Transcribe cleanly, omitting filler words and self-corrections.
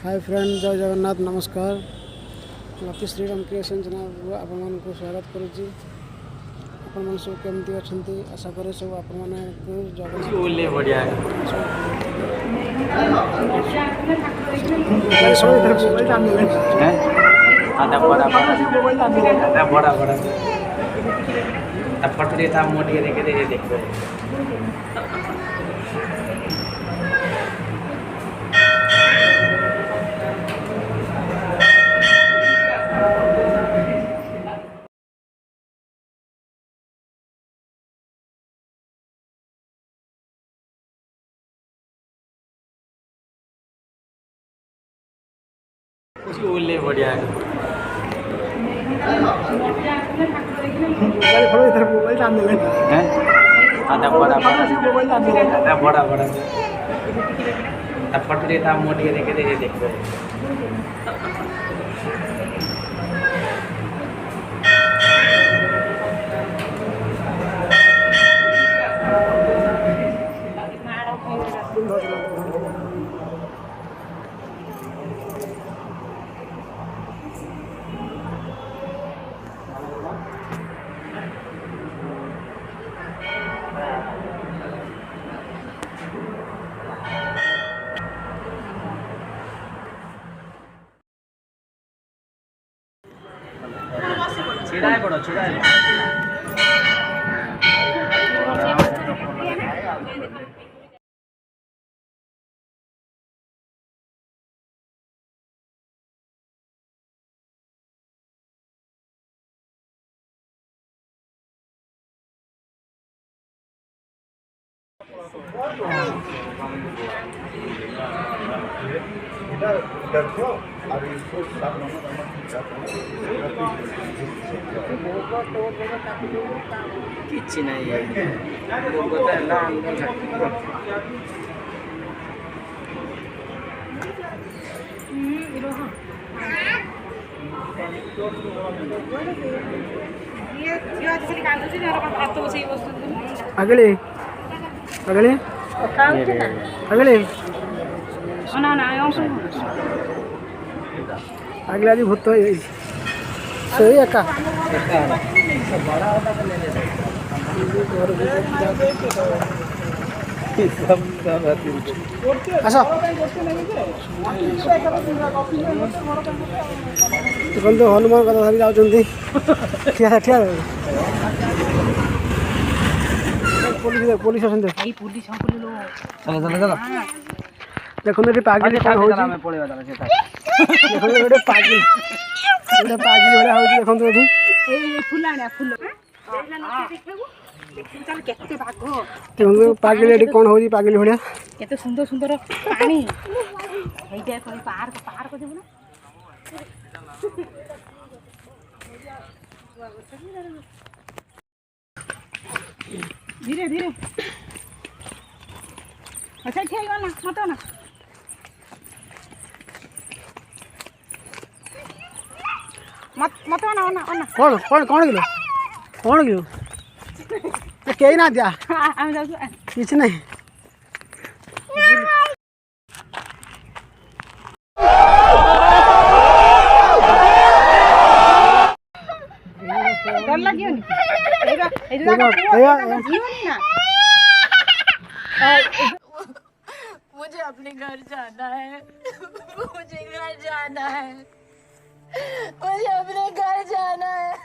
Hi friend, जय जगन्नाथ, नमस्कार। Lucky Shriram creation channel आपण को स्वागत करुच्ची। आपण सब केमती अच्छा आशा करे सब आपण जगन्नाथ बढ़िया बड़ा बड़ा पटरी था मोटी देखे देखो उल्ले बढ़िया बड़ा बड़ा पटरी था मोटी देखे देखो छिड़ाए पड़ो किसी नहीं अगले अगले अगले अगले आज भूत सही एका आस देखो हनुमान कथा धरी जाऊँगी ठिया ठिया पुलिस पुलिस देखो ये पागल देखो ये पागल भाया हो देखो ये पागल ये कौन हो पागल भाया केते सुंदर सुंदर पानी हेइटा कोई पार्क पार्क देबो ना धीरे धीरे अच्छा ठीक है ना मत ना मत ना कौन कौन कौन किलो कहीं ना दिया किसी नहीं डर लगी मुझे अपने घर जाना है मुझे घर जाना है मुझे अपने घर जाना है।